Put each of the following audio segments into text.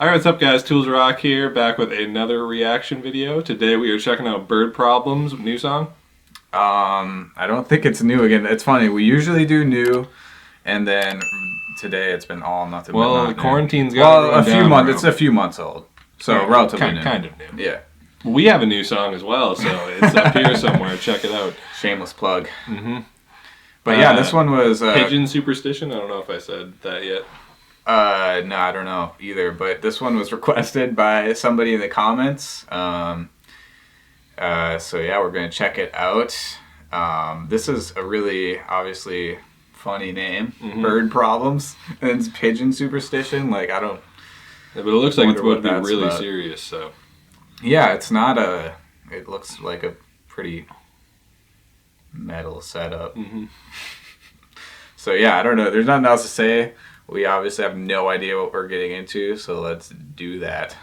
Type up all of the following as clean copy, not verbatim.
Alright, what's up guys? Tools Rock here, back with another reaction video. Today we are checking out Bird Problems, new song. I don't think it's new again. It's funny, we usually do new, and then today it's been all nothing but not the new. quarantine's got a few months. It's a few months old, so relatively new. Kind of new. Yeah. We have a new song as well, so it's up here somewhere. Check it out. Shameless plug. Mm-hmm. But yeah, this one was... Pigeon Superstition? I don't know if I said that yet. No, I don't know either, but this one was requested by somebody in the comments. So yeah, we're going to check it out. This is a really, obviously, funny name. Mm-hmm. Bird Problems. And it's Pigeon Superstition. Like, I don't... Yeah, but it looks like it's about to be really serious, so... Yeah, it's not a... It looks like a pretty metal setup. Mm-hmm. So yeah, I don't know. There's nothing else to say. We obviously have no idea what we're getting into, so let's do that.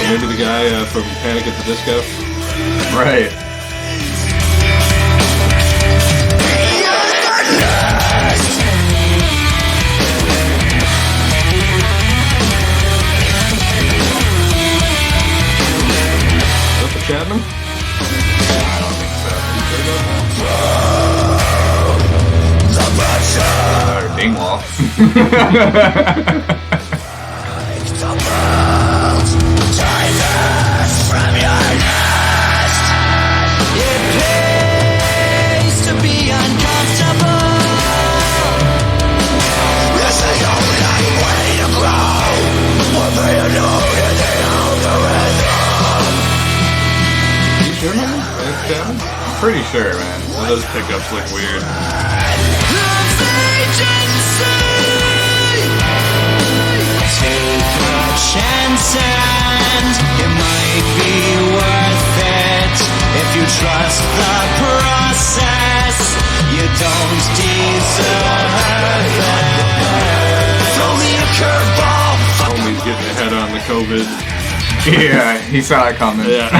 Maybe the guy from Panic at the Disco. Right. Is that the Chapman? I don't think so. Dingwall. Pretty sure, man. Well, those pickups look weird. Take a chance and it might be worth it. If you trust the process, you don't deserve it. Throw me a curveball. Homie's getting ahead on the COVID. Yeah, he saw it coming. Yeah.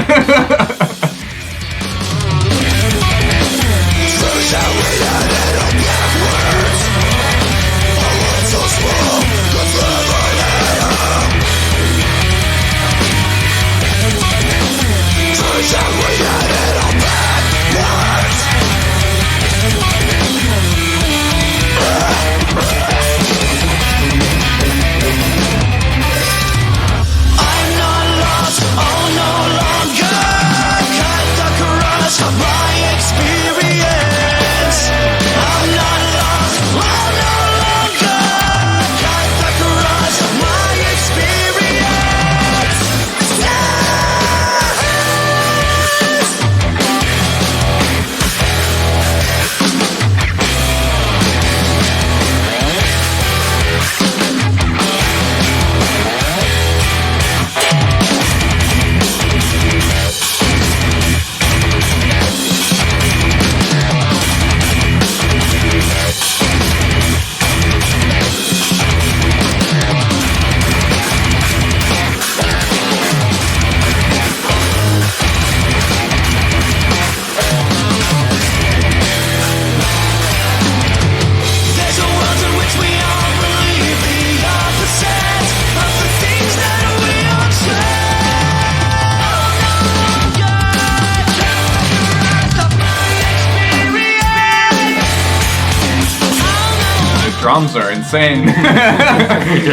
drums are insane.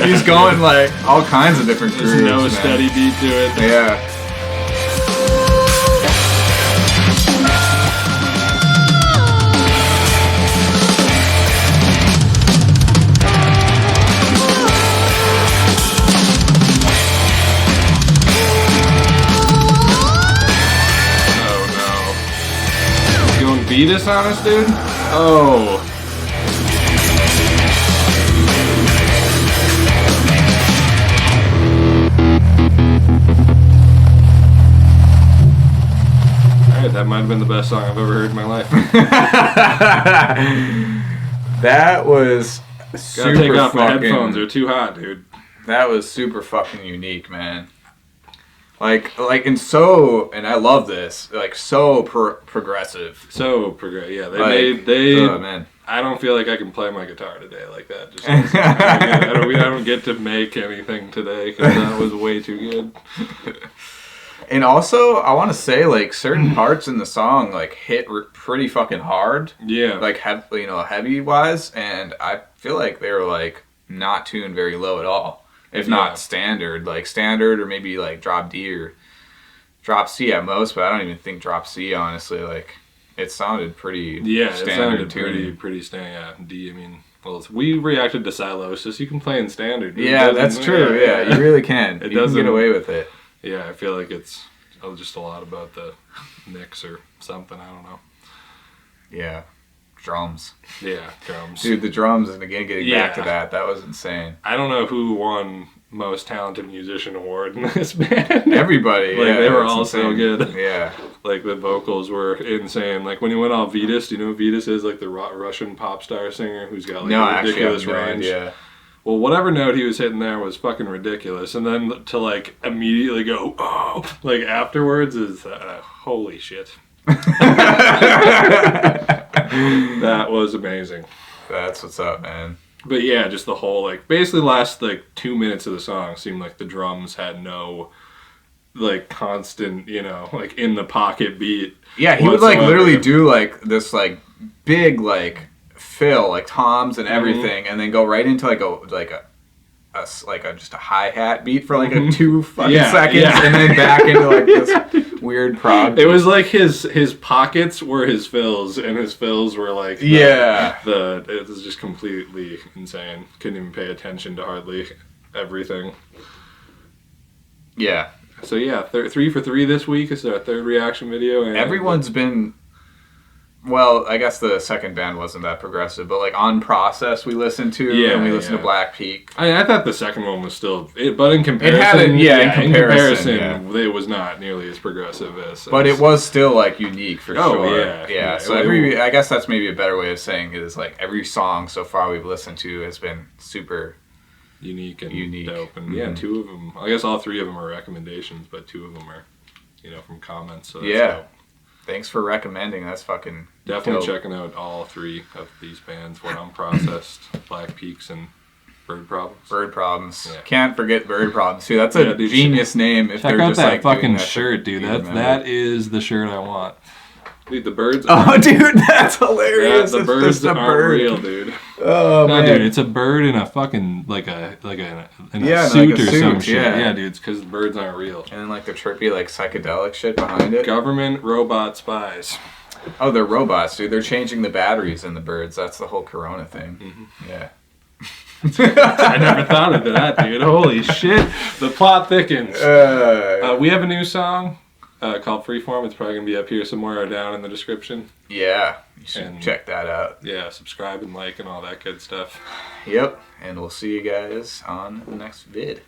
He's going like all kinds of different grooves. There's no man. steady beat to it. Yeah. Oh no. Going Vetus on us, dude? Oh. Alright, that might have been the best song I've ever heard in my life. That was super Gotta take off my fucking. headphones, they're too hot, dude. That was super fucking unique, man. Like, and I love this. Like, so progressive. So yeah, Like, oh, man. I don't feel like I can play my guitar today like that. Just I don't get to make anything today because that was way too good. And also, I want to say, like, certain parts in the song, like, hit pretty fucking hard. Yeah. Like, heavy-wise, and I feel like they were, like, not tuned very low at all. If not standard. Like, standard or maybe, like, drop D or drop C at most, but I don't even think drop C, honestly. Like, it sounded pretty standard tuning. pretty standard. Yeah, D, I mean, well, we reacted to Silosis. You can play in standard. Yeah, that's true. Yeah, you really can. You can get away with it. Yeah, I feel like it's just a lot about the mix or something. I don't know. Yeah. Drums. Yeah, drums. Dude, the drums, and again, getting back to that was insane. I don't know who won Most Talented Musician Award in this band. Everybody. Like, yeah, they were that's all insane. so good. Yeah. Like, the vocals were insane. Like, when he went all Vetus, do you know who Vetus is? Like, the Russian pop star singer who's got, like, a ridiculous range. Yeah. Well, whatever note he was hitting there was fucking ridiculous. And then to, like, immediately go, oh, like, afterwards is, holy shit. That was amazing. That's what's up, man. But yeah, just the whole, like, basically the last, like, 2 minutes of the song seemed like the drums had no, like, constant, you know, like, in the pocket beat. Yeah, he would, like, literally do, like, this, like, big, like, fill, like, toms and everything, and then go right into, just a hi-hat beat for, like, a 2 fucking seconds, and then back into, like, this weird prog. It was like his pockets were his fills, and his fills were, like, it was just completely insane. Couldn't even pay attention to hardly everything. Yeah. So yeah, 3 for 3 this week. It's our third reaction video. And everyone's been... Well, I guess the second band wasn't that progressive, but, like, On Process we listened to, and we listened to Black Peak. I thought the second one was still... but in comparison... in comparison, it was not nearly as progressive as... But it was still, like, unique for sure. Yeah. So I guess that's maybe a better way of saying it is, like, every song so far we've listened to has been super... unique and dope. And yeah, 2 of them... I guess all 3 of them are recommendations, but 2 of them are, you know, from comments. So that's dope. Thanks for recommending. That's fucking definitely dope. Checking out all 3 of these bands: What Unprocessed, Black Peaks, and Bird Problems. Bird Problems. Yeah. Can't forget Bird Problems too. That's a genius name. If check they're out just that like fucking that shirt, dude. That is the shirt I want. Dude, the birds. Oh, dude, that's hilarious. Yeah, the birds aren't real, dude. Oh man, dude, it's a bird in a fucking in a suit or some shit. Yeah, dude, it's because the birds aren't real. And then, like, the trippy, like, psychedelic shit behind it. Government robot spies. Oh, they're robots, dude. They're changing the batteries in the birds. That's the whole Corona thing. Mm-hmm. Yeah. I never thought of that, dude. Holy shit, the plot thickens. We have a new song called Freeform. It's probably gonna be up here somewhere or down in the description. Yeah, you should check that out. Yeah, subscribe and like and all that good stuff. Yep, and we'll see you guys on the next vid.